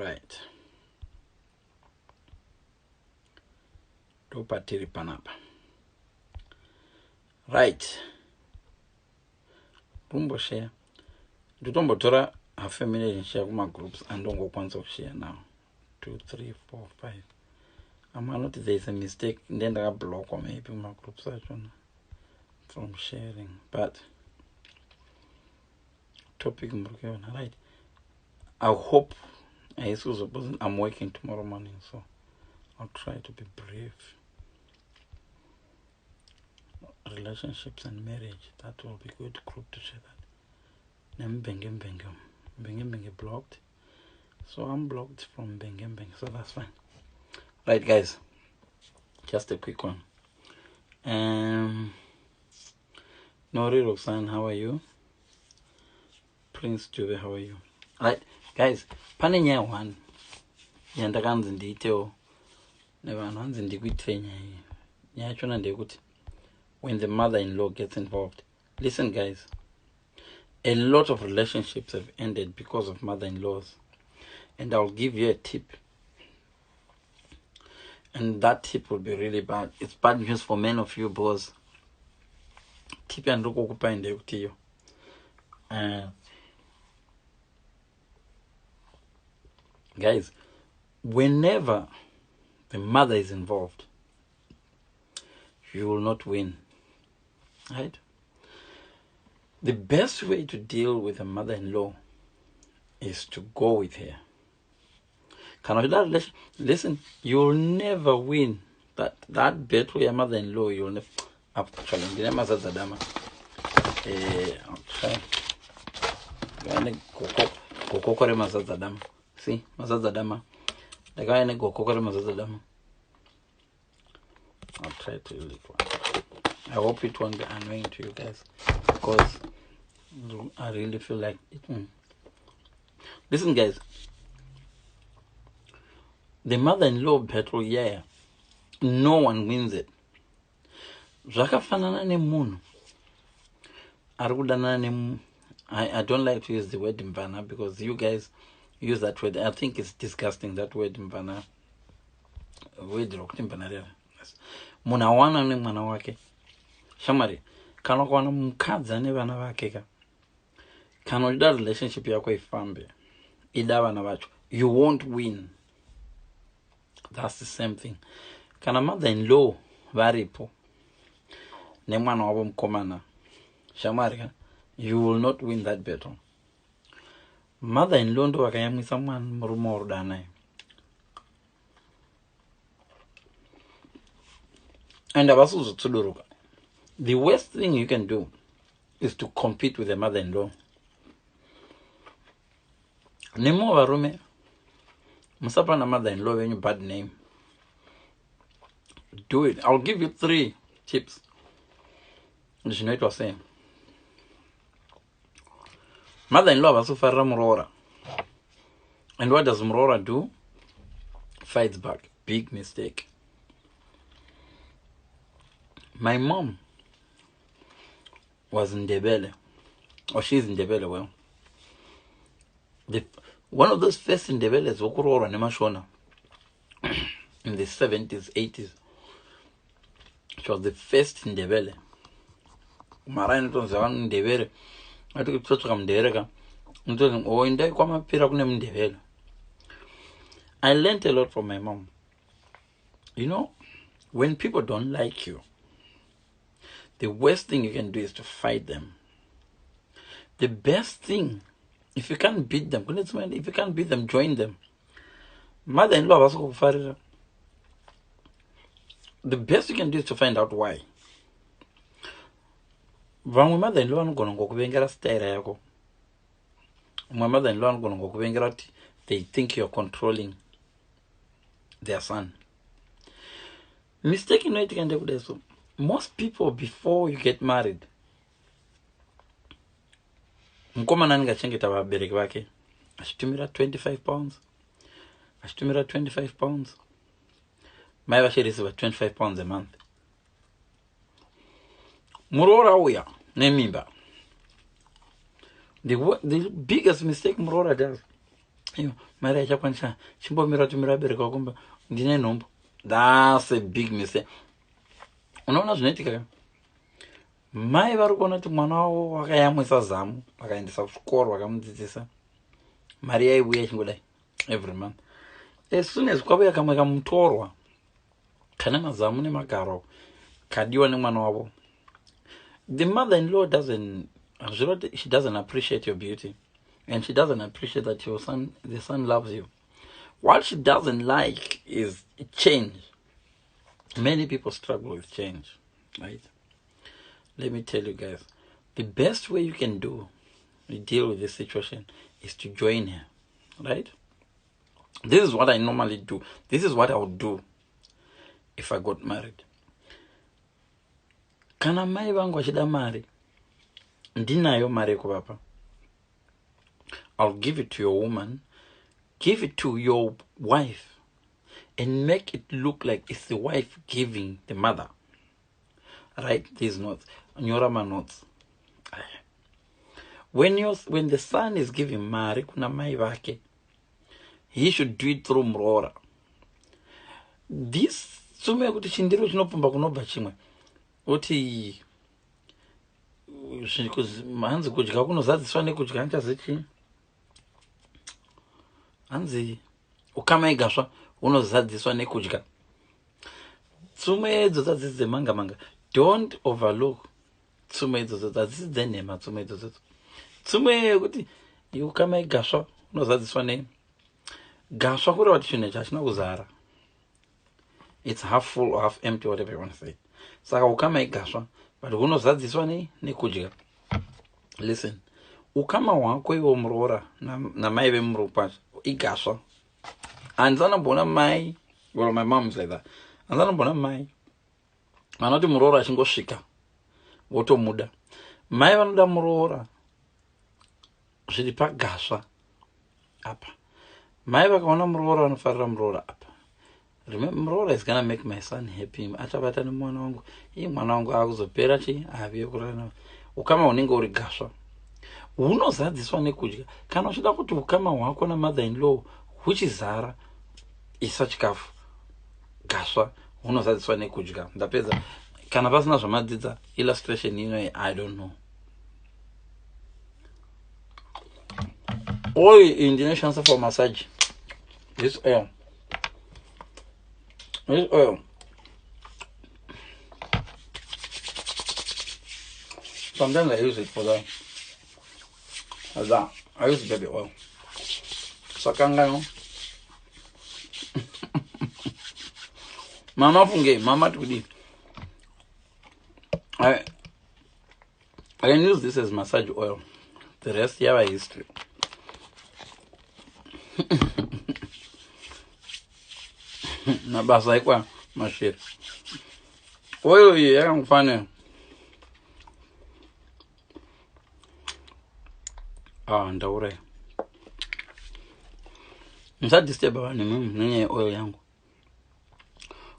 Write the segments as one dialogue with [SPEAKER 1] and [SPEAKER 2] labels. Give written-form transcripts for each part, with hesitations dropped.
[SPEAKER 1] Right. Topatiri panapa. Right. Rumbo share. Dutombo tora half a minute and share my groups and don't go once of share now. 2, 3, 4, 5. I'm not there's a mistake, then I block or maybe my groups from sharing. But topic right. I hope I'm working tomorrow morning, so I'll try to be brief. Relationships and marriage, that will be good group to share that. Then Bengem blocked. So I'm blocked from Bengem, so that's fine. Right, guys. Just a quick one. Nori Roxanne, how are you? Prince Juve, how are you? Right, guys. Panenya one. Yandagan's in detail. Never hands in the good thing. When the mother-in-law gets involved. Listen, guys. A lot of relationships have ended because of mother-in-laws. And I'll give you a tip. And that tip will be really bad. It's bad news for many of you boys. Tip and look occupy in the guys, whenever the mother is involved, you will not win. Right? The best way to deal with a mother-in-law is to go with her. Listen, you'll never win that bet with your mother-in-law. You'll never. Actually, I'll try. See, Mazazadama. The guy in go kokore Mazazadama. I'll try to use it one. I hope it won't be annoying to you guys, because I really feel like it. Listen, guys. The mother-in-law battle, yeah, no one wins it. I don't like to use the word mvana because you guys use that word. I think it's disgusting, that word mvana. Word mvana. Muna wana ni mwana wake. Shamari, kana kwana mkadza ne vana vake ka. Kana ida relationship yako ifambe. Ida vana vacho. You won't win. That's the same thing. Kana mother-in-law varipo. Ne mwana wabo mkomana. Shamari, you will not win that battle. Mother-in-law ndo wakayamisa mwana mrumo danae. And the worst thing you can do is to compete with a mother-in-law. Nemo warume musapa na mother-in-law when you bad name. Do it. I'll give you 3 tips. You know what I was saying. Mother-in-law was sufara murora. And what does murora do? Fights back. Big mistake. My mom was in Ndebele, or she's in Ndebele. Well, one of those first in Ndebele is Okurora Nema Shona in the 70s, 80s. She was the first in Ndebele. Marine was in Ndebele. I took it to Dereka. I learned a lot from my mom. You know, when people don't like you, the worst thing you can do is to fight them. The best thing, if you can't beat them, if you can't beat them, join them. Mother-in-law was go. The best you can do is to find out why. Vamwe mother-in-law gonna go kubengera style yako. My mother-in-law gonna go kubengera they think you're controlling their son. Mistaken way to can do this. Most people, before you get married, mkomana nga chengeta babereki bake ashitumira 25 pounds, ashitumira 25 pounds. My bashi receive 25 pounds a month. Murora uya nemimba. The biggest mistake Murora does iyo mari yachakwanisha chimbomira kuti mirabereka kumba ndine nhombo. That's a big mistake. Unaona zvinoitika mai vari kuona kuti mwana wavo wakayamwisa zamu vakaendesa kuchikoro vakamudzidzisa mari yaiuya ichingodai every month. As soon as kwauya kamwe kamutorwa kana mazamu nemagaro kadiwa nemwana wavo, the mother-in-law she doesn't appreciate your beauty, and she doesn't appreciate that the son loves you. What she doesn't like is change. Many people struggle with change, right? Let me tell you guys, the best way you can deal with this situation is to join her, right? This is what I normally do. This is what I would do if I got married. Kana mai vangu vachida mari, ndinayo mari yekuvapa, I'll give it to your woman, give it to your wife, and make it look like it's the wife giving the mother. Write these notes. Nyorama notes. When the son is giving mari kuna mai vake, he should do it through mrora. This sume kuti chindiro chinopumba kunobva chimwe. Oti hanzi kudya kunozadziswa nekudya hanchazichi. Hanzi ukama igasva unozadziswa nekudya. Tsume edzo dzadzidze manga. Don't overlook tsume edzo dzadzidze nema tsume edzo. Tsume yekuti ukama igasva unozadziswa ne gasva kureva kuti chinhu chachina kuzara. It's half full or half empty, whatever you want to say. Saka ukama igasva, but unozadziswa nekudya. Listen, ukama hwako iwo muroora namai vemurukwacho igasva. Handizanambona mai, well, my mom is like that. Handizanambona mai vanoti muroora achingosvika votomuda. Mai vanoda muroora zviri pagasva apa. Mai vakaona muroora vanofarira muroora apa. Remember, muroora is gonna make my son happy. Achabata nemwana wangu, mwana wangu akuzopera aviye kurana. Ukama unenge uri gasva unozadziswa nekudya. Kana uchida kuti ukama hwako na mother-in-law huchizara isa chikafu gasva unozadziswa nekudya. Ndapedza. Kana pasina zvamadzidza illustration ino I don't know. Oil indonesian for massage. This oil. Sometimes I use it for that. I use baby oil. Sakanga. Mama today. I can use this as massage oil. The rest you have a history. Na basa ikwa mashiri. Oil hii yakangufanya. Ndaure. Msadisturba wani nenye oil yangu.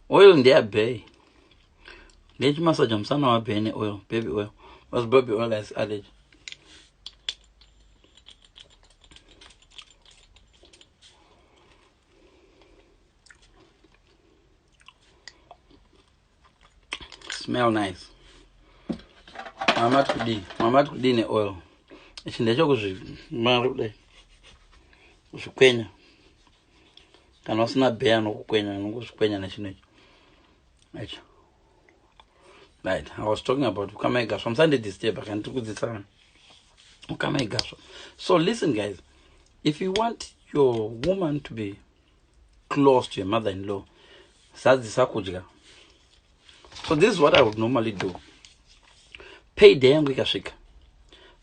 [SPEAKER 1] Oil ndiya bay. Leji massage msana wa bay oil, baby oil. Was baby oil as added. Smell nice. Mama kudi ne oil. Chindecho kuzvimari kuzvikwenya. Kana usina bheya nokukwenya nokuzvikwenya nechinocho. Right, I was talking about ukama igasva. I'm Sunday disturb kandi kudzitsana. Ukama igasva. So listen guys, if you want your woman to be close to your mother-in-law, sadzisa kudya. So this is what I would normally do. Payday yangu ikasvika,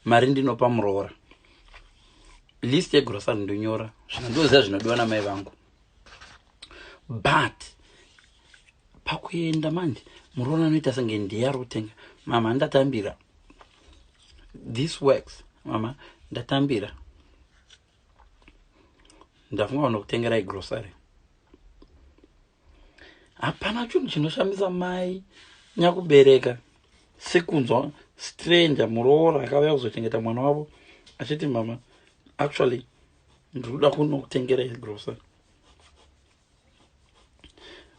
[SPEAKER 1] mari ndinopa muroora. List yegrocery ndonyora. Zvinondoziva zvinodiwa namai vangu. But pakuenda manje muroora anoita senge ndiyari kutenga. Mama ndatambira. This works. Mama ndatambira. Ndafunga nokutengera grocery. Hapana chinhu chinoshamisa mai nyakubereka sekunzwa stranger muroora akauya kuzochengeta mwana wavo achiti mama, actually ndikuda kunokutengera grocery.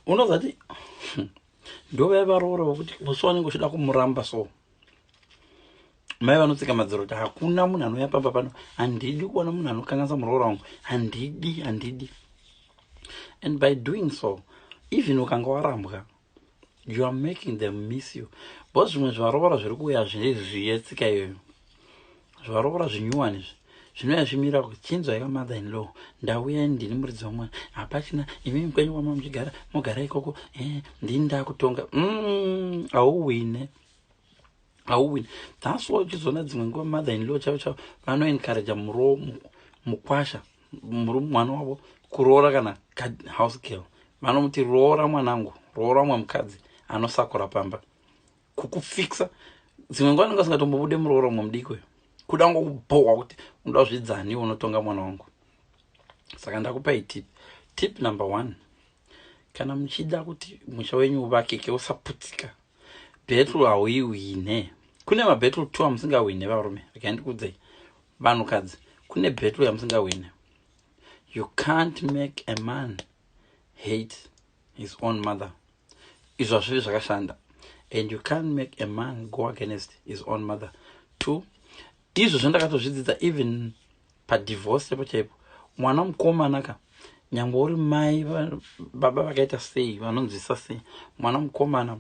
[SPEAKER 1] Unozati ndove varora vokuti musi wanenge uchida kumuramba so mai vanotsika madziro kuti hakuna munhu anouya pamba pano, handidi kuona munhu anokanganisa muroora wangu, handidi. And by doing so, even ukanga warambwa, you are making them miss you. Because zvimwe zvivaroora zviri kuuya zviyetsika iyoyo, zvivaroora zvinyuwani zvinouya zvimira kuti chinzwa iva mother in law, ndauya ndini muridzi wamwana, hapachina imi mukwenyu kwama muchigara mugara ikoko, ndini ndakutonga. Auwine. That's why uchizoona dzimwe nguva mother in law chavo vanoencourage mukwasha mwana wavo kuroora kana house girl. Vanomuti roora mwanangu, roora mwamukadzi anosakura pamba, kukufixa. Dzimwe nguva nanga singatombobude muroora mwamudikwe, kuda ngokubohwa kuti unoda kuzvidzani unotonga mwana wangu. Saka ndakupai tip number 1, kana muchida kuti musha wenyu uvakeke usaputika, battle hauiwine. Kune mabattle 2 amusingawine varume, ndikuudzei vanhukadzi, kune battle yamusingawine. You can't make a man hate his own mother. Izvo hazvivi zvakashanda. And you can't make a man go against his own mother. 2, izvo zvandakatozvidzidza even padivorce chaipo chaipo. Mwana mukomana ka, nyangwe uri mai baba vakaita sei, vanonzwisa sei, mwana mukomana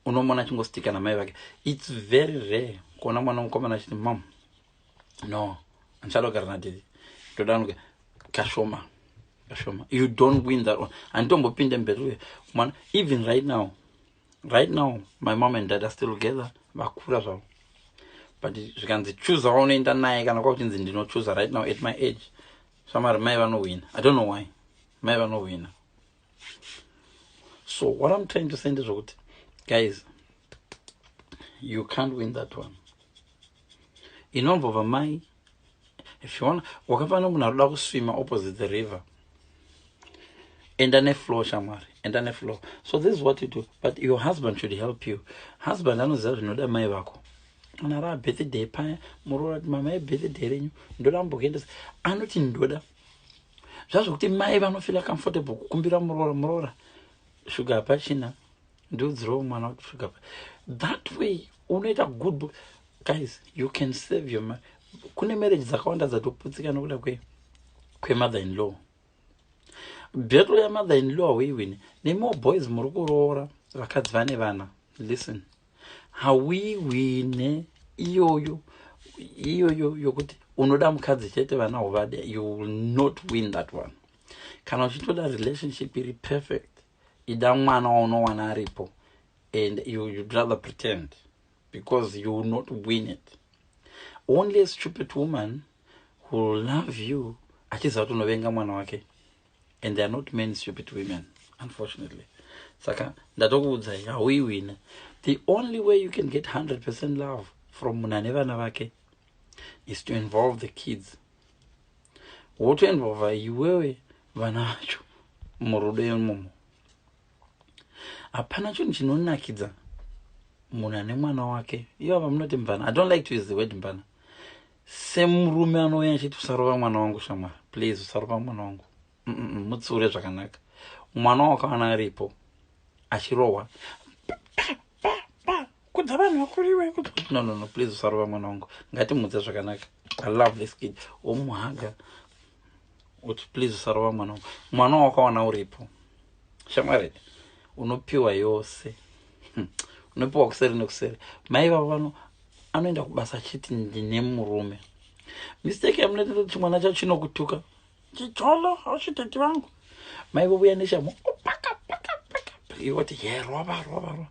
[SPEAKER 1] unomona achingostika namai vake. It's very rare kuona mwana mukomana achiti mom, no, andichada kugara nadhidi, ndodanuka kashoma. You don't win that one. Andombopinde mberi mwana. Even right now, my mom and dad are still together. Vakura zvavo. But zvikanzi choose unoenda naye kana kwakuti ndinochoose right now at my age, shamari mai vanowina. I don't know why. Mai vanowina. So what I'm trying to say is, guys, you can't win that one. Inomvova mai, if you want, wakafana munhu aroda kuswima opposite the river, enda neflow shamari, enda neflow. So this is what you do. But your husband should help you. Husband anoziva zvinoda mai vako. Anara birthday paya muroora kuti mama birthday renyu ndoda mbokuendesa, anoti ndoda. Zvazvokuti mai vanofila comfortable kukumbira muroora shuga hapachina, ndodzirawo mwana kuti shuga. That way unoita good book. Guys, you can save your money. Kune marriage dzakawanda dzatoputsika nokuda mother in law. Battle ya mother in law hauiwini. Nemo boys muri kuroora vakadzi vane vana. Listen, hauiwine iyoyo yokuti unoda mukadzi chete vana uvade. You will not win that one. Kana uchitoda relationship iri perfect, ida mwana waunowana aripo, and you'd rather pretend, because you will not win it. Only a stupid woman who will love you achiziva kuti unovenga mwana wake. And there are not many stupid women, unfortunately. Saka ndatokuudzai hauiwine. The only way you can get 100% love from munhu ane vana vake is to involve the kids. Wotoinvolva iwewe vana vacho murudo imomo. Hapana chinhu chinonakidza munhu ane mwana wake. Ivava munoti mvana. I don't like to use the word mvana. Semurume anouya achiti usarova mwana wangu shamwari, please usarova mwana wangu. Mutsiure zvakanaka. Mwana wakawana aripo achirohwa, kudza vanhu vakuriwe. No, please usarova mwana wangu. Ngatimudze zvakanaka. I love this kid. Omuhaga uti please usarova mwana wangu. Mwana wakawana uripo shamwari, unopiwa yose. Unopiwa kuseri nekuseri. Mai vavano anoenda kubasa achiti ndine murume. Mistake yamunoita kuti mwana chacho chinokutuka. Chicholo hauchiteti vangu. Mai vovuya neshamo paka. Iwoti rova.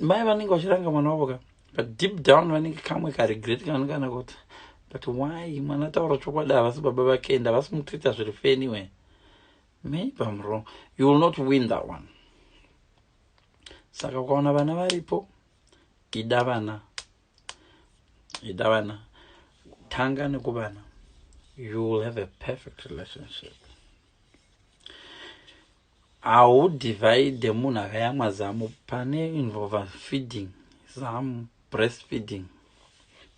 [SPEAKER 1] Mai vanenge vachiranga mwana wavo ka, but deep down vanenge kamwe karegret kanongana kuti, but why mwana taura chokwadi havasi baba vake enda havasi mutoita zviri fair anyway. Maybe I'm wrong. You will not win that one. Saka ukaona vana varipo, ida vana, tanga nekuvana, you will have a perfect relationship. How divide munhu akayamwa zamu pane involve feeding, zamu, breastfeeding.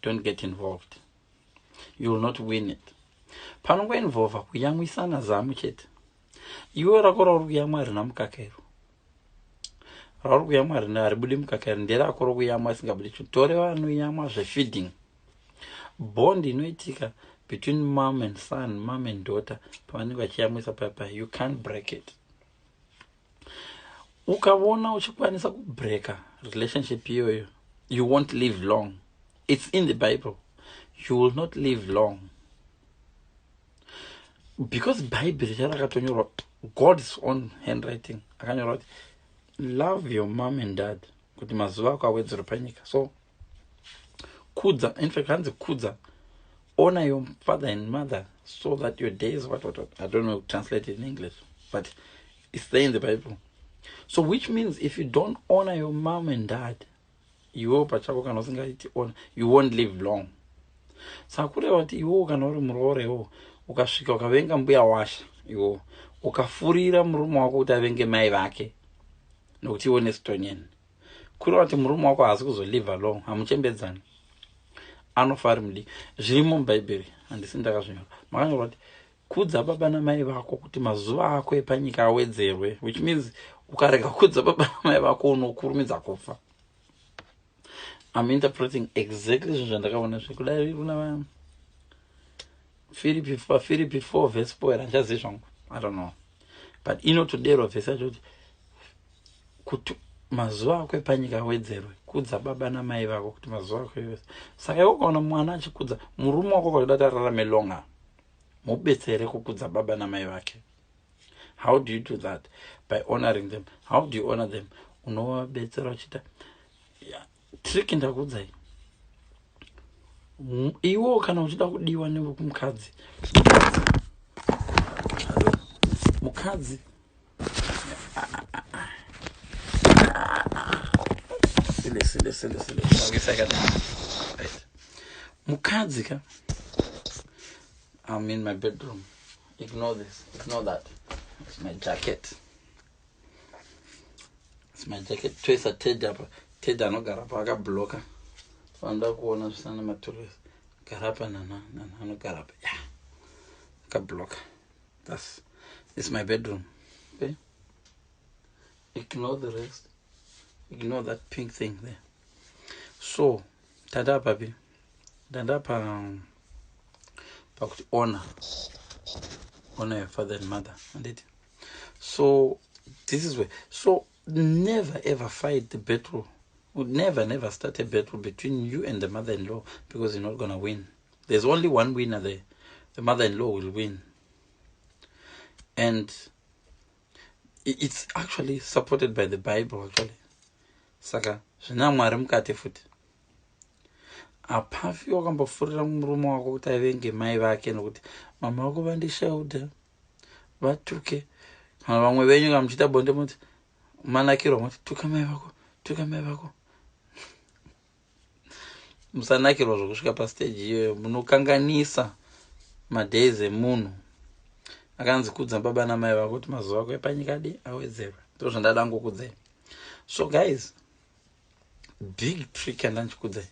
[SPEAKER 1] Don't get involved. You will not win it. panongoinvolva kuyamwisana zamu chete. Iwe rakora uri kuyamwa harina mukakero, rauri kuyamwa haribudi mukakero, nderako rokuyamwa asingabudi. Tore vanoyamwa zvefeeding, bond inoitika between mom and son, mom and daughter, pavanenge vachiyamwisa papa, you can't break it. Ukavona uchikwanisa kubreka relationship iyoyo, you won't live long. It's in the Bible. You will not live long. Because Bible rakatonyorwa, God's own handwriting, akanyorwa kuti love your mom and dad kuti mazuva ako awedzere panyika. So kudza, in fact hanzi kudza, honor your father and mother so that your days what. I don't know translate it in English, but it's there in the Bible. So which means if you don't honor your mom and dad, you won't live long. Sakureva kuti iwo kana uri murorewo ukasvika ukavenga mbuya washa, iwo ukafurira murume wako kuti avenge mai vake nokuti iwo neStonian, kureva kuti murume wako haasi kuzolive long, hamuchembedzani, anofa ari mudiki. Zvirimo muBhaibheri, handisi ndakazvinyora, makanyorwa kuti kudza baba namai vako kuti mazuva ako epanyika awedzerwe, which means ukarega kudza baba namai vako unokurumidza kufa. I'm interpreting exactly zvinhu zvandakaona zvekudai kuna Philippi 4 verse 4 handichazivi zvangu, I don't know, but inotodero vhesi yacho kuti mazuva ako epanyika awedzerwe, kudza baba namai vako kuti mazuva ako yose. Saka iwe ukaona mwana achikudza murume wako kwakuda kuti ararame longa, mubetsere kukudza baba namai vake. How do you do that? By honoring them. How do you honor them? Unovabetsera uchita trick ndakudzai. Iwo kana uchida kudiwa nekumukadzi, mukadzi mukadzi ka, I'm in my bedroom, ignore this, ignore that. It's my jacket. It's my jacket. Toisa Ted anogara pa akabloka. Fanda kuona zvisana matulusi. Garapa nana anogara pa. Yeah. Akabloka. It's my bedroom. Okay? Ignore the rest. Ignore that pink thing there. So, tada papi. Tada pa honor your father and mother. So this is where. So never ever fight the battle. Would never start a battle between you and the mother-in-law, because you're not gonna win. There's only one winner there. The mother-in-law will win, and it's actually supported by the Bible. Actually, saka zvina Mwari mukati futi. Apafi wakambofurira murume wako kuti avenge mai vake nokuti mama wako vandishauda vatuke. Vamwe venyu kamuchita bonde muti manakirwa muti tuka mai vako. Musanakirwa zvokusvika pastage iyoyo, munokanganisa madays emunhu. Akanzi kudza baba namai vako kuti mazuva ako epanyika awedzerwe. Ndizvo zvandada ngokudzai. So guys, big trick yandanchikudzai.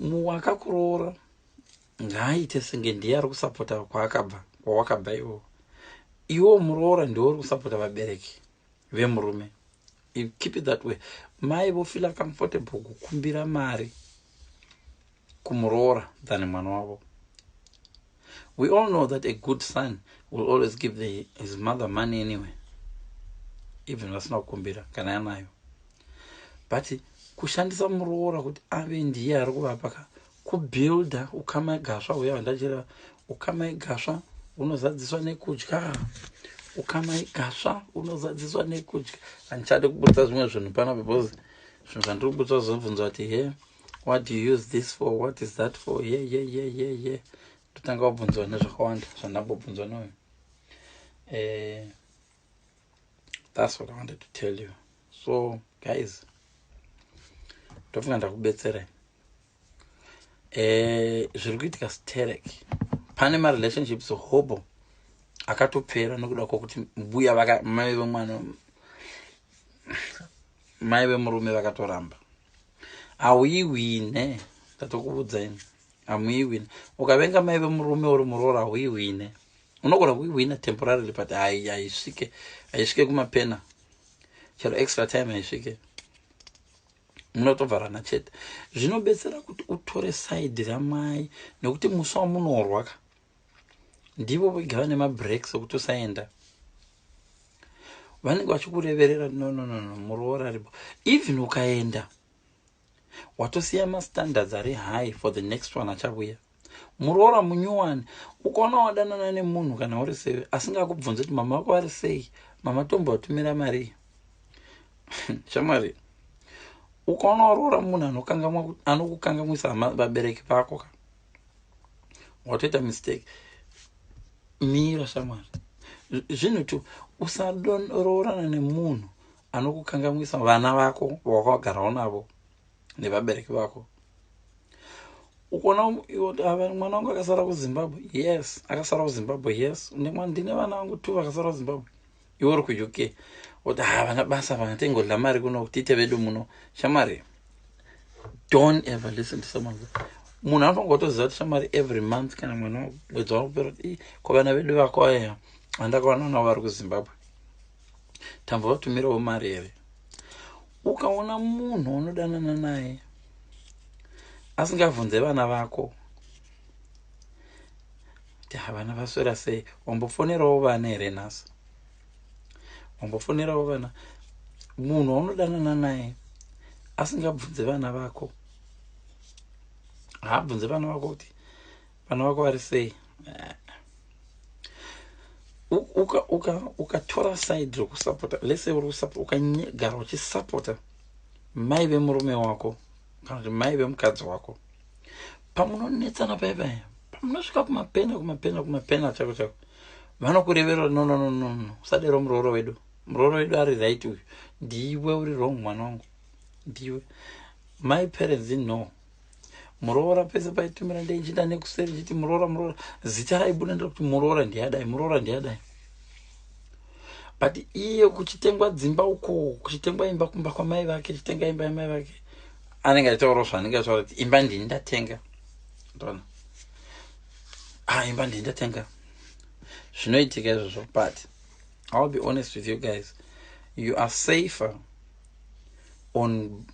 [SPEAKER 1] Wakakuroora ngaaite senge ndiye ari kusapota kwawakabva iwo. Iwo muroora ndiwo uri kusapota vabereki vemurume. You keep it that way. Mai vofila comfortable kukumbira mari kumuroora than mwana wavo. We all know that a good son will always give his mother money anyway, even vasina kukumbira kana anayo. But kushandisa muroora kuti ave ndiye ari kuvapa kubuilda ukama igasva. Uya vandachira ukama igasva unozadziswa nekudya, ukama igasva unozadziswa nekudya. Handichade kubudisa zvimwe zvinhu pana, because zvinhu zvandiri kubudisa zvobvunzwa kuti he, what do you use this for, what is that for, yeah. Totanga wabvunzwa nezvakawanda zvandambobvunzwa noyo. That's what I wanted to tell you. So guys, ndofunga ndakubetserai. Zviri kuitika stereki. Pane marelationships hobo akatopera nokuda kwokuti mbuya mai vemwana, mai vemurume vakatoramba. Awiwine, ndatokuudzaini. amuiwina. Ukavenga mai vemurume uri muroora huiwine. Unogona kuiwina temporarily but haisvike kumapena. Chero extra time haisvike. Munotobvarana chete. Zvinobetsera kuti utore side ramai nekuti musi wamunorwa ndivo vega vane mabreaks okuti usaenda. Vanenge vachikureverera no muroora ripo. Even ukaenda watosiya mastandards ari high for the next one achauya. Muroora munyuwani ukaona wadanana nemunhu kana uri sei asingakubvunze kuti mama wako ari sei, mama tombotumira mari. Shamwari, ukaona waroora munhu anokukangamwisa vabereki vako watoita mistake. Mira shamwari. Zvinhu tu usadonroorana nemunhu anokukangamwisa vana vako wakagarawo navo nevabereki vako. Ukaona mwana wangu akasara kuZimbabwe, yes, akasara kuZimbabwe, yes. Ndine vana vangu tu vakasara kuZimbabwe. Iwe uri kuUK. Kuti vana basa vanatengodla mari kuno kutite vedu muno. Shamari, don't ever listen to someone. Munhu anofanira kutoziva kuti shamari every month kana mwana mwedzi wakupera kuti kwavana vedu vako aya vandakawana navo vari kuZimbabwe. Tambovatumirawo mari here. Ukaona munhu unodanana naye asingabvunze vana vako kuti vana vaswera sei, wambofonerawo vana here nhasi? Wambofonerawo vana? Munhu unodanana naye asingabvunze vana vako, haabvunze vana vako kuti vana vako vari sei. Ukatora side rokusapota, let's say ukagara uchisapota mai vemurume wako kana kuti mai vemukadzi wako, pamunonetsana paya pamunosvika kumapena chako vanokureverera no usadero murooro wedu ari right uyu, ndiwe uri wrong mwana wangu, ndiwe. My parents didn't know. Muroora pese paitumira ndeichida nekuseri chiti muroora zita raibuda ndikuti muroora ndiyadai. But iye kuchitengwa dzimba uko, kuchitengwa imba kumba kwamai vake, chitenga imba yamai vake, anenge achitaurawo zvaanenge achitaura kuti imba ndini ndatenga. Ndona imba ndini ndatenga. Zvinoitika izvozvo, but I'll be honest with you guys, you are safer on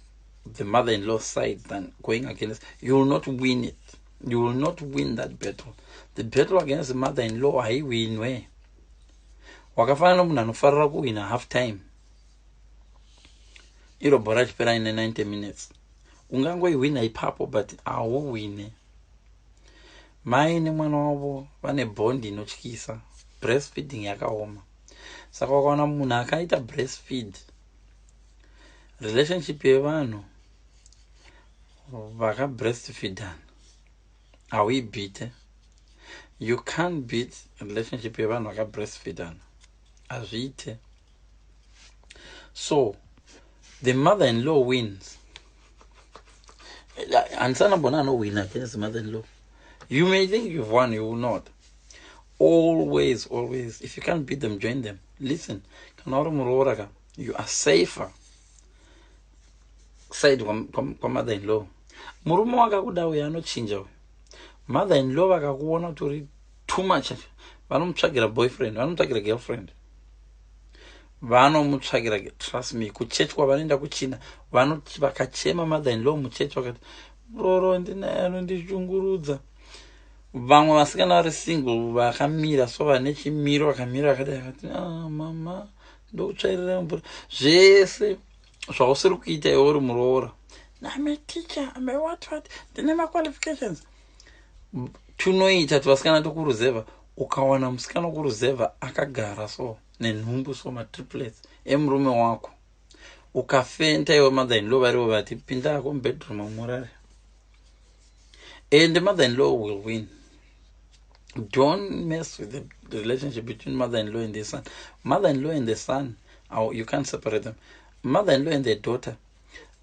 [SPEAKER 1] the mother-in-law side than going against. You will not win it. You will not win that battle. The battle against the mother-in-law haiwinwe. Wakafanana munhu anofarira kuwina half time. Iro bhora chipera ine 90 minutes. Ungangoiwina ipapo but hauwine. Mai nemwana wavo vane bondi inotyisa. Breastfeeding yakaoma. Saka wakaona munhu akaita breastfeed, relationship yevanhu vaka breastfeedana hauibhite. You can't beat a relationship yevanhu vaka breastfeedana. Azviite. So the mother-in-law wins. Ansana bona no win against the mother-in-law. You may think you've won, you will not. Always, if you can't beat them, join them. Listen, you are safer side kwa mother-in-law. Murume wakakuda uya anochinja uya. Mother-in-law vakakuona kuti uri too much, vanomutsvagira boyfriend, vanomutsvagira girlfriend, vanomutsvagira, trust me. Kuchechi kwavanoenda kuchina vakachema mother-in-law muchechi vakati murooro ndinaye anondishungurudza. Vamwe vasikana vari single vakamira so vane chimiro vakamira vakadai vakati mama ndokutsvairira mvura. Zvese zvausiri kuita iwe uri muroora. I'm a teacher, I'm a what, ndine maqualifications. Tunoita tuvasikana tokuruzeva, ukawana musikana wokuruzeva akagara so nenhumbu so matriplets emurume wako, ukafenta iwe mother-in-law varivo vati pinda ako mubedroom amurare, and the mother-in-law will win. Don't mess with the relationship between mother-in-law and the son. Mother-in-law and the son, you can't separate them. Mother-in-law and the daughter,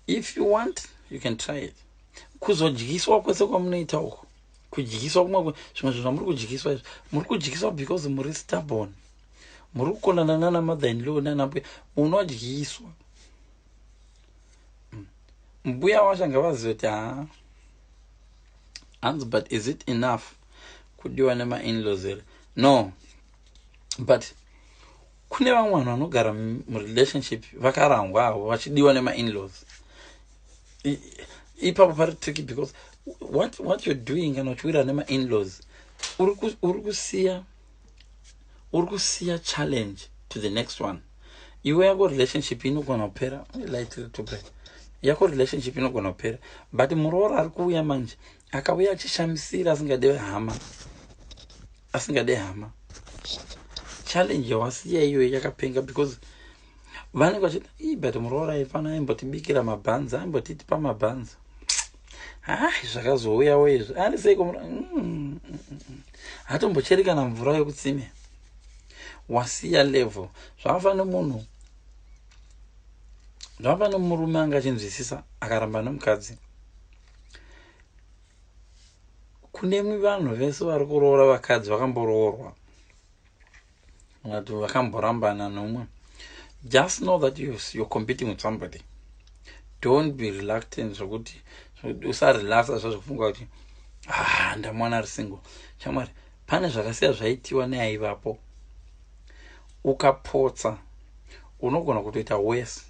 [SPEAKER 1] if you want, you can try it. Kuzodyiswa kwese kwamunoita uko, kudyiswa kumwe zvimwe zvamuri kudyiswa izvi, muri kudyiswa because muri stubborn. Muri kukondana nana mother-in-law nana mbuya, unodyiswa. Mbuya wacho ngavazive kuti But is it enough? Could you nema in-laws here? No. But kune vamwe vanogara murelationship vakarangwa avo vachidiwa nema in-laws. Ipapo pari tricky because what you're doing kana uchiwira nema in-laws uri kusiya challenge to the next one. Iwe yako relationship inogona kupera yako relationship inogona kupera, but muroora ari kuuya manje akauya achishamisira asingade hama challenge yawasiya iyoyo yakapenga because vanenge vachiti but muroora ifana aimbotibikira mabhanza aimbotitipa mabhanza zvakazouyawo izvo ani seiko hatombocherikana mvura yokutsime wasiya level. Zvakafanira murume anga achinzwisisa akaramba nomukadzi. Kune vanhu vese vari kuroora vakadzi vakamboroorwa vakamborambana nomwe. Just know that you're competing with somebody. Don't be reluctant zvokuti usarelaxa zvazvofunga kuti ndamwana ari single. Shamwari, pane zvakasiya zvaitiwa neaivapo. Ukapotsa unogona kutoita worse.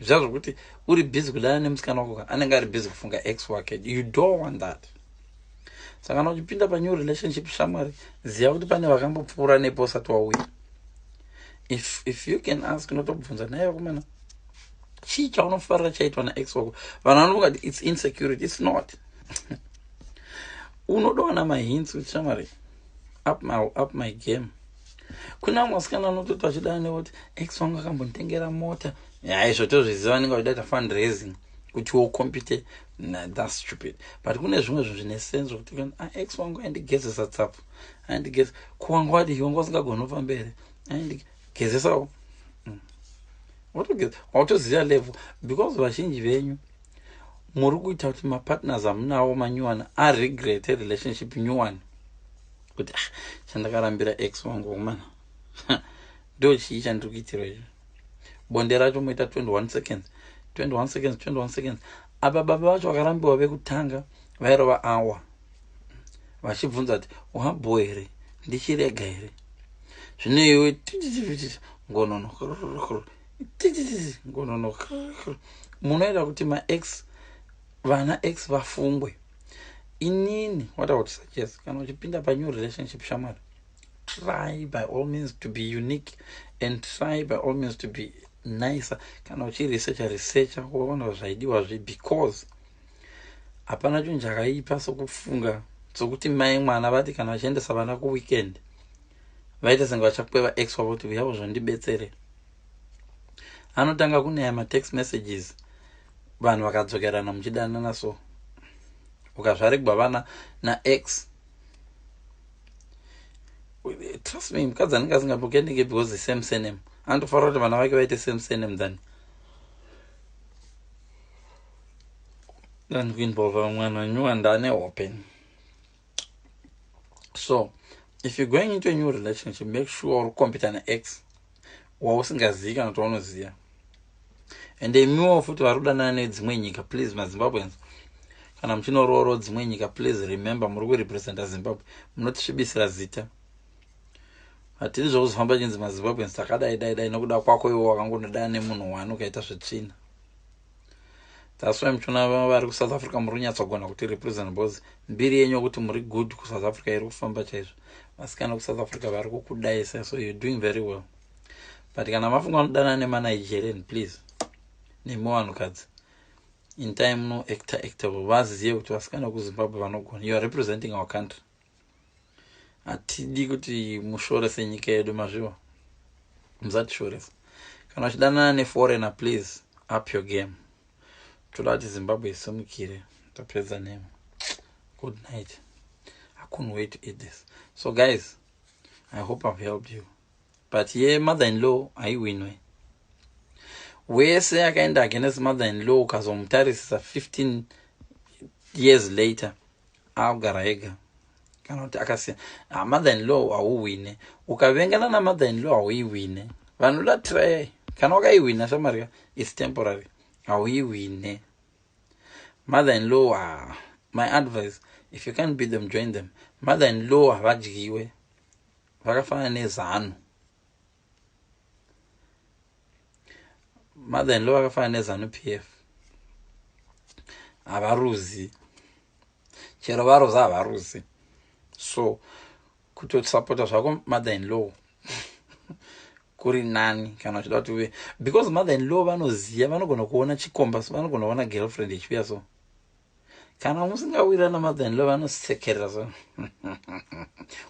[SPEAKER 1] Zvazvokuti uri busy kudana nemusikana wako anenge ari busy kufunga ex wake. You don't want that. Saka kana uchipinda panew relationship, shamwari, ziya kuti pane vakambopfuura nepo usati wauya. If you can ask, unotobvunza naye vakomana, chii chaunofarira chaitwa naex wako? Vanhu vanofunga kuti it's insecurity. It's not. Unodowana mahints kuti shamwari, up my game. Kuna mwasikana anototi achidana nekuti ex wangu akambonditengera mota. Izvo tozviziva, vanenge vachidaita fundraising kuti wokompite. That's stupid. But kune zvimwe zvinhu zvine sense kuti ex wangu aindigezesa tsapu, aindigezesa kuwangu ati wangu asingagona kufamba here, aindigezesawo. Watoziva level because vazhinji venyu muri kuita kuti mapartners amunawo manyuwana aregret relationship nyuwani kuti chandakarambira ex wangu kumana ndo chii chandiri kuitira izvo. Bonde racho moita 21 seconds. Apa baba vacho vakarambiwa vekutanga vairova hour vachibvunza kuti wabho here, ndichirega here. Zvino iwe ngonono munoita kuti vana ex vafungwe. Inini what I would suggest, kana uchipinda pa new relationship, shamwari, try by all means to be unique and try by all means to be nicer. Kana uchiresearcha kuona zvaidiwa zve, because hapana chinhu chakaipa sokufunga sokuti mai mwana vati kana vachiendesa vana kuweekend vaita senge vachakweva ex wavo kuti uyavo zvondibetsere. Anotanga kunaya matext messages vanhu vakadzokerana muchidanana so ukazvaregwa vana naex. Trust me, mukadzi anenge asingambokendinge because the same surname anotofarira kuti vana vake vaite same surname than kuinvolva mwana nyuwa ndane open. So if you're going into a new relationship, make sure uri kukompita naex wausingazivi kana kuti waunoziva. And imiwo futi vari kudanana nedzimwe nyika, please maZimbabweans, kana muchinorooro dzimwe nyika, please remember muri kurepresenta Zimbabwe, munotisvibisira zita. Hatiri zvokuzofamba chinzi maZimbabweans takadai nokuda kwako iwo wakangodana nemunhu wani ukaita zvetsvina. That's why muchiona vari kuSouth Africa muri kunyatsogona kuti represent, because mbiri yenyu kuti muri good kuSouth Africa iri kufamba chaizvo. Vasikana kuSouth Africa vari kukudaisa, so you're doing very well. But kana mafunga kudana nemanigerian, please, nemo vanhukadzi, in time no actor vazive kuti vasikana kuZimbabwe vanogona. You are representing our country. Hatidi kuti mushorese nyika yedu mazviwa, musatishoresa. Kana uchidanana neforeigner, please up your game. Toda kuti Zimbabwe isimukire. Tapedza name. Good night. I couldn't wait to eat this. So guys, I hope I've helped you. But mother-in-law aiwinwe. Wese akaenda against mother-in-law ukazomutarisisa 15 years later agara ega. Kana kuti akasiya mother-in-law auwine, ukavengana na mother-in-law auiwine. Vanhu da try, kana wakaiwina shamari, it's temporary. Auiwine. Mother-in-law, my advice, If you can't beat them, join them. Mother-in-law havadyiwe vakafana nezano. Mother-in-law vakafana nezano PF havaruzi, chero varuzi havaruzi. So kutosapota zvako mother-in-law kuri nani kana uchida kuti uve, because mother-in-law vanoziva, vanogona kuona chikomba, vanogona kuona girlfriend ichiuya. So kana musingawira na-mother-in-law vanosekerera so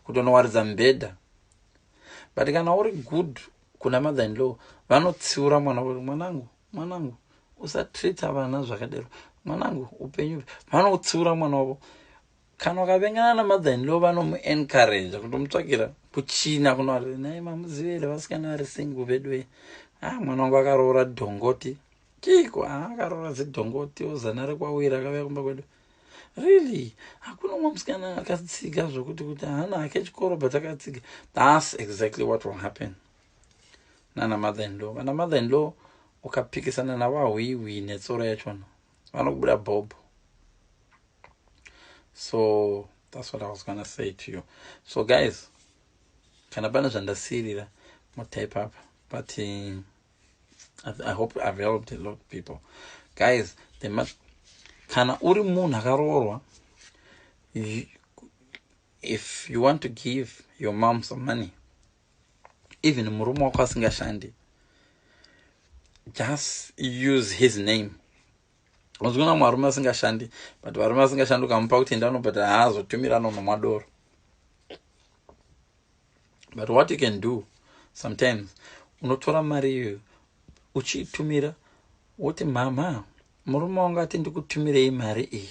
[SPEAKER 1] kutonowaridza mbedha. But kana uri good kuna mother-in-law vanotsiura mwana kuti mwanangu usatrita vana zvakadero, mwanangu upenyu, vanotsiura mwana wavo. Kana ukavengana na-mother-in-law vanomuencourage kutomutsvakira kuchina kunoari, nai mamuzivere vasikana vari single vedu, mwana wangu akaroora dhongoti chiko, akaroora zidhongoti ozana rekwawira akauya kumba kwedu. Really? Hakuna mwamusikana akatsiga zvokuti hana hake chikoro but akatsiga. That's exactly what will happen nana mother-in-law. Vana mother-in-law ukapikisana navahwiihwi netsoro yachona vanokubuda bob. So that's what I was gonna say to you. So guys, kana pana zvandasirira mutype up, but I hope I've helped a lot of people. Guys, kana uri munhu akaroorwa, if you want to give your mom some money, even murume wako asingashandi, just use his name. Unozvona murume asingashandi, but varume asingashandi ukamupa kuti enda unobhadhara haazotumira nomadoro. But what you can do sometimes, unotora mari iyoyo uchiitumira woti mama, murume wangu ati ndikutumirei mari iyi.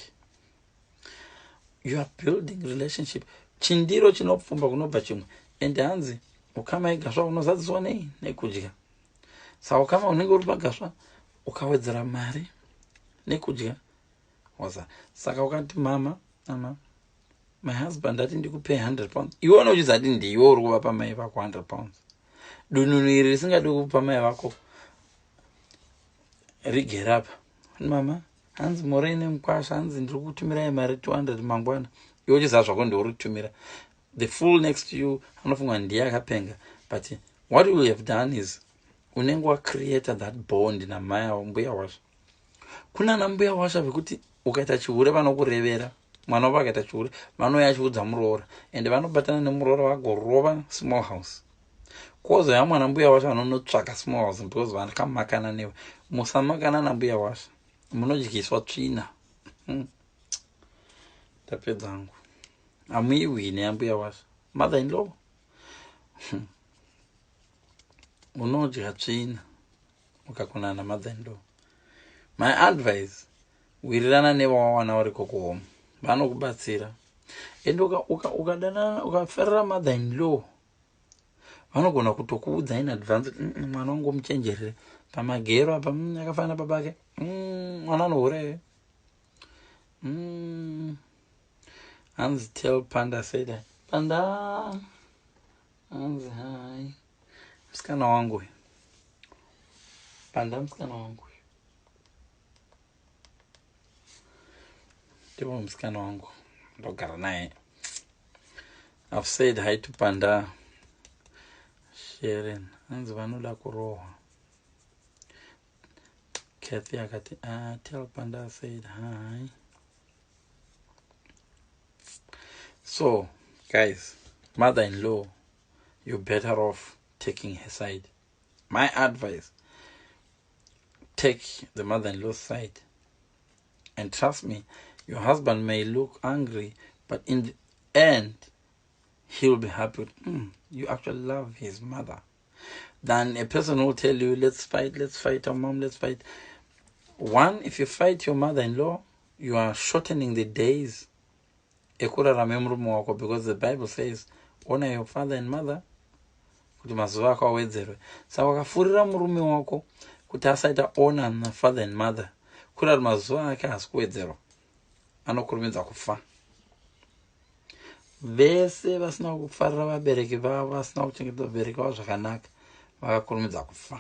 [SPEAKER 1] You are building relationship. Chindiro chinopfumba kunobva chimwe. Ende hanzi ukama igasva unozadziswa nei nekudya. Saka ukama unenge uri pagasva ukawedzera mari nekudya waza. Saka ukati mama, my husband ati ndikupe 100 pounds. Iwe unochiza ati ndiwe uri kuvapa mai vako 100 pounds. Dununu iri risingadi kupa mai vako rigerapa. Mama, hanzi morene mukwasha, hanzi ndiri kutumirai mari 200 mangwana. Iwe uchiziva zvako ndiuri kutumira. The fool next to you anofunga ndiye akapenga. But what you have done is unenge wacreata that bond namai avo mbuya washa. Kuna nambuya washa vekuti ukaita chihure vanokurevera. Mwana wavo akaita chihure vanouya achiudza muroora, ende vanobatana nemuroora vagorova small house. Kozo yamwana mbuya washa vanonotsvaka small house because vakamakana newe. Musamakana nambuya washa, munodyiswa tsvina. Tapedza hangu hamuiwine yambuya washa. Mother-in-law unodya tsvina ukakona na mother-in-law. My advice, wirirana nevawana vari kokuhoma, vanokubatsira. Ende ukadana ukaferera mother-in-law, vanogona kutokuudza in advance, mwana wangu muchenjerere pamagero apa, akafanana babake, mwana anohure. Hanzi tell Panda said, Panda, hanzi hi, msikana wangu, Panda msikana wangu, ndiwo msikana wangu ndogara naye. I've said hi to Panda, Sharon, hanzi vanoda kurohwa. Kathy akati, tell Panda I said hi. So, guys, mother-in-law, you're better off taking her side. My advice, take the mother-in-law's side. And trust me, your husband may look angry, but in the end, he'll be happy. You actually love his mother. Than a person who will tell you, let's fight our mom, let's fight. One, if you fight your mother-in-law, you are shortening the days. Because the Bible says, honor your father and mother. Kuti mazuva ako awedzerwe. Saka wakafurira murume wako kuti asaita honor na father and mother, kuri ari mazuva ake hasi kuwedzerwa, anokurumidza kufa. Vese vasina kufarira vabereki vavo, vasina kuchengetedza vabereki vavo zvakanaka, vakakurumidza kufa.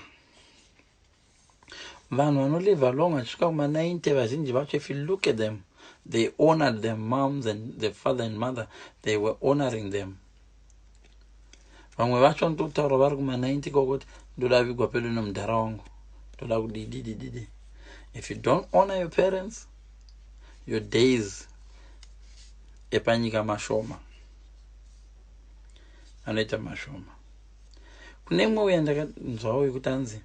[SPEAKER 1] Vanhu vanolive long vachisvika kuma 90 vazhinji vacho, if you look at them, They honored their moms and their father and mother. They were honoring them. Vamwe vacho ndotaura vari kuma-90 kokuti ndoda vigwa pedu nomudhara wangu, ndoda kudididididi. If you don't honor your parents, your days epanyika mashoma, anoita mashoma. Kune imwe uya ndakanzwawo yekuti anzi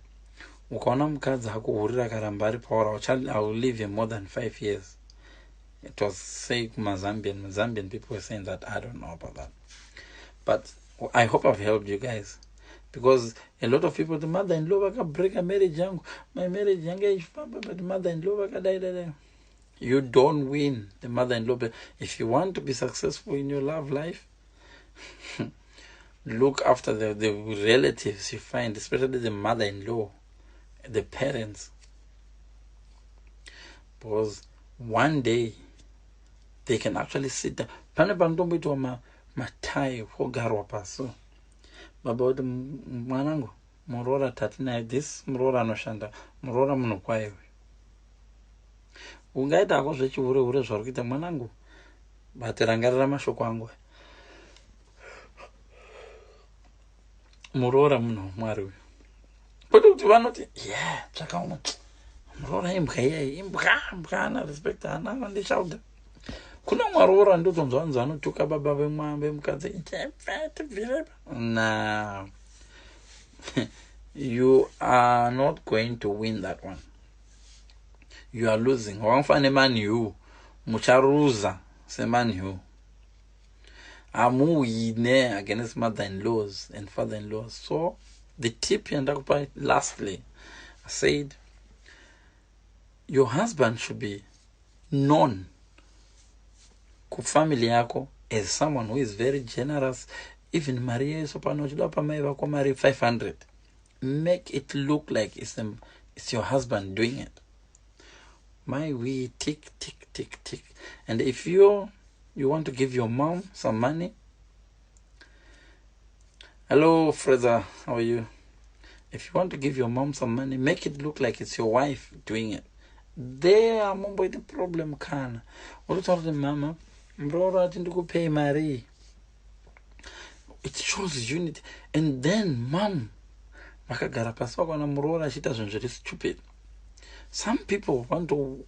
[SPEAKER 1] ukaona mukadzi akuhurira karamba ari paura, I will live here more than 5 years. It was say Zambian people were saying that. I don't know about that, but I hope I've helped you guys, because a lot of people, the mother-in-law waka break a marriage yangu, my marriage yangu, but the mother-in-law waka die. You don't win the mother-in-law. If you want to be successful in your love life, look after the relatives you find, especially the mother-in-law, the parents, because one day they can actually sit down. Pane pandombo itwa matai kogarwa paso. Baba uti mwanangu murora tatina this murora anoshanda murora munokwayo. Ungaita ako zvechihure zvari kuita mwanangu batirangarira mashoko angu. Murora muno mwari uyu. Kwete kuti vanoti yeah chakaona murora imbwa ana respect ana ndishauda. Kuna mwarora ndotonzwanza anotuka baba vemwambe mukadzi nah. You are not going to win that one. You are losing. Wangfane Man U mucharuza se Man U. Amuine against mother-in-laws and father-in-laws. So the tip yandakupa lastly, I said your husband should be known ku family yako as someone who is very generous. Even Maria Sopano Chidapa wako marry 500. Make it look like it's your husband doing it. My we tick. And if you want to give your mom some money, hello Fraser, how are you? If you want to give your mom some money, make it look like it's your wife doing it. There I'm the problem kana. What told mama, bro, to pay Marie. It shows unity. And then mom makagarapaswa na murora chita zvinhu zviri stupid. Some people want to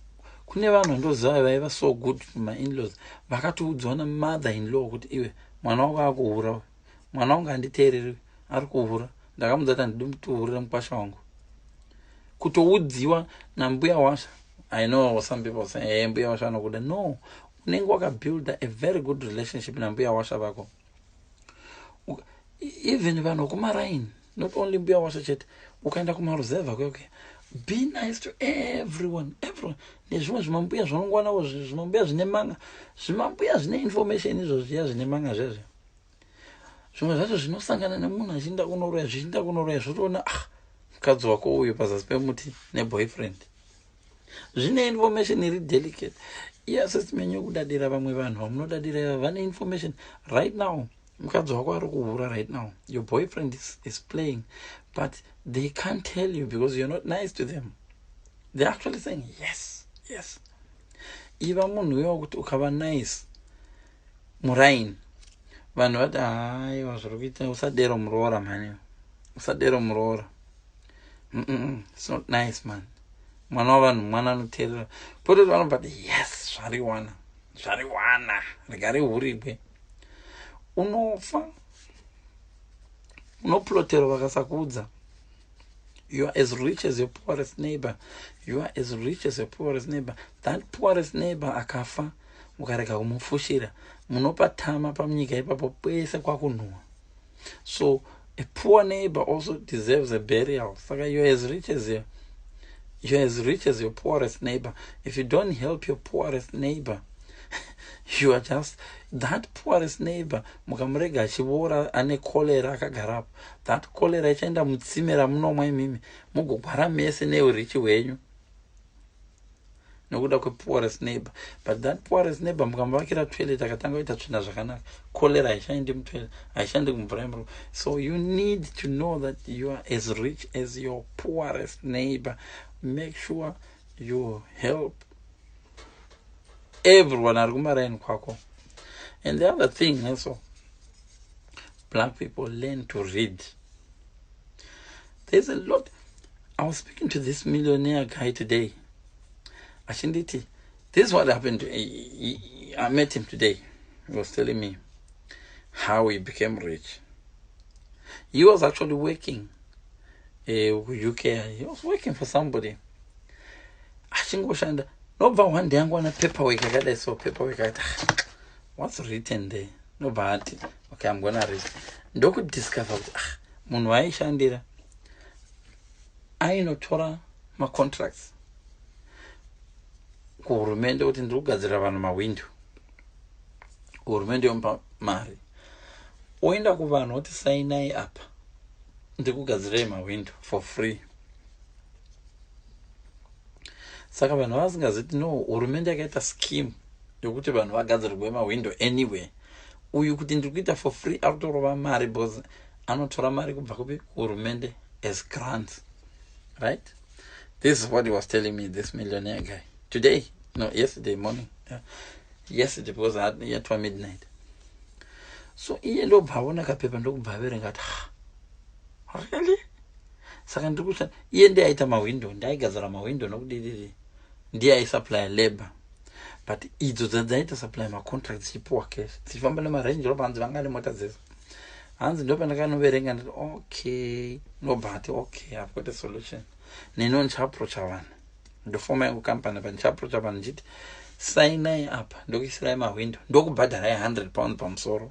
[SPEAKER 1] kune vanhu ndoziva vaiva so good to my in-laws vakatiudzwa na mother-in-law kuti iwe mwana wako akuhura, mwana wangu handiteereri ari kuhura, ndakamudza kuti handidi mutuhurira mukwasha wangu. Kutoudziwa nambuya washa. I know some people say hey, mbuya washa anokuda. No, unenge wakabuilda a very good relationship nambuya washa vako. Even vanhu kumaraini, not only mbuya washa chete, ukaenda kumaruzeva okay. Be nice to everyone. Nezvimwe zvimambuya zvanongwanawo zvimambuya zvine manga, zvimambuya zvine information izvo zviya zvine manga zvezvo. Zvimwe zvacho zvinosangana nemunhu achinda kunoroya zvotoona mukadzi wako uyu pazasi pemuti neboyfriend. Zvine information iri delicate. Iya sesimenyo kudadira vamwe vanhu vamunodadira vane information right now. Mukadzi wako ari kuhura right now. Your boyfriend is playing, but they can't tell you because you're not nice to them. They're actually saying yes. Iva munhu uyo kuti ukava nice muraini, vanhu vati aiwa zviri kuita usadero muroora mani, usadero muroora. It's not nice man. Mwana wavanhu mwana anoteerera. Pototi vanobati yes zvariwana rigari huribwe. Unofa unoplotero vakasakudza. You are as rich as your poorest neighbor. That poorest neighbor akafa mukareka kumufushira, munopatama pamunyika ipapo pese kwakunhuwa. So a poor neighbor also deserves a burial. Saka you're as rich as your poorest neighbor. If you don't help your poorest neighbor, you are just that poorest neighbor. Mukamurega achiora ane cholera akagarapo. That cholera ichaenda mutsime ramunomwa imimi mugogwara mese neurichi hwenyu nokuda kwepoorest neighbor. But that poorest neighbor mukamuvakira toilet akatanga kuita tsvina zvakanaka, cholera haishaendi mutoilet, haishaendi kumvura yemvura. So you need to know that you are as rich as your poorest neighbor. Make sure you help everyone ari kumaraini kwako. And the other thing also, black people learn to read. There's a lot. I was speaking to this millionaire guy today. Ashinditi, this is what happened. I met him today. He was telling me how he became rich. He was actually working UK. He was working for somebody. Ashingoshanda. Nova one day I'm gonna paperwork. I got so paperwork. What's written there? No bad. Okay, I'm gonna read. Don't discover. Munwai Shandira. I know Torah my contracts. Kurumende uti ndikugadzira vanhu mawindo. Hurumende yompa mari. Oenda kuvanhu oti sainai apa. Ndikugadzirai mawindo for free. Saka vanhu vasingaziti no, hurumende yakaita scheme yokuti vanhu vagadzirirwe mawindo anywhere. Uyu kuti ndikuita for free akutorova mari because anotora mari kubva kupi hurumende as grants. Right? This is what he was telling me, this millionaire guy. Today, no, yesterday morning. Yeah. Yesterday because I had yet to midnight. So iye ndo bhavona kapepa ndokubhavere ngati really? Saka ndikushanda iye ndiye aita mawindo, ndaigadzira mawindo nokudididi. Ndiye aisupply labor. But idzo dzadzaita supply ma contracts chipuwa cash. Sifamba nemarange rover hanzi vanga nemota dzese. Hanzi ndo pandakanoverenga ndati okay, nobati okay, I've got a solution. Neno ndichaapproacha vanhu. Ndofoma yangu company pa ndichaapproacha vanhu nditi sainai apa ndokuisirai mawindo ndokubhadharai £100 pamusoro.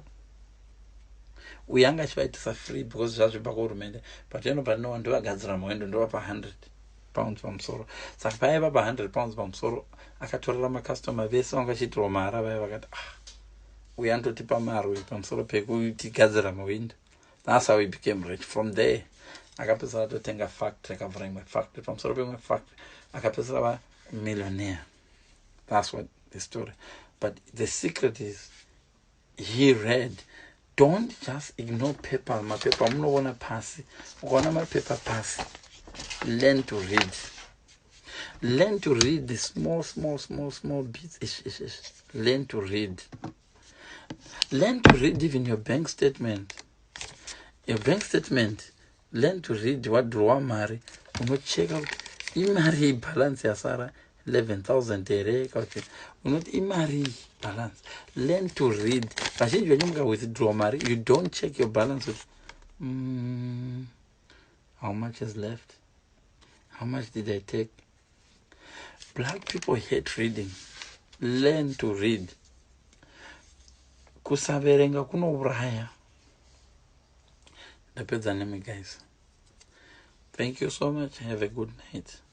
[SPEAKER 1] Uyanga achivaitisa free because zvazvipa kuhurumende, but but no ndovagadzira mawindo ndovapa £100 pamusoro. Saka paiva pa £100 pamusoro akatorera makastoma vese vanga achiitirwa mara vaya vakati uyu anototipa mari uyu pamusoro pekutigadzira mawindo. That's how he became rich. From there akapedzisira atotenga factory, akavhura imwe factory pamusoro peimwe factory, akapedzisira va millionaire. That's what the story. But the secret is he read. Don't just ignore paper. My paper, I'm not gonna pass it. My paper pass. Learn to read. Learn to read the small bits. Learn to read. Learn to read even your bank statement. Your bank statement. Learn to read what draw mari. You know, check out. Imari balance yasara 11,000 ere. Not imari balance. Learn to read. But when you withdraw money, you don't check your balance with how much is left, how much did I take. Black people hate reading. Learn to read. Kusaverenga kunouraya. Depends on me, guys. Thank you so much. Have a good night.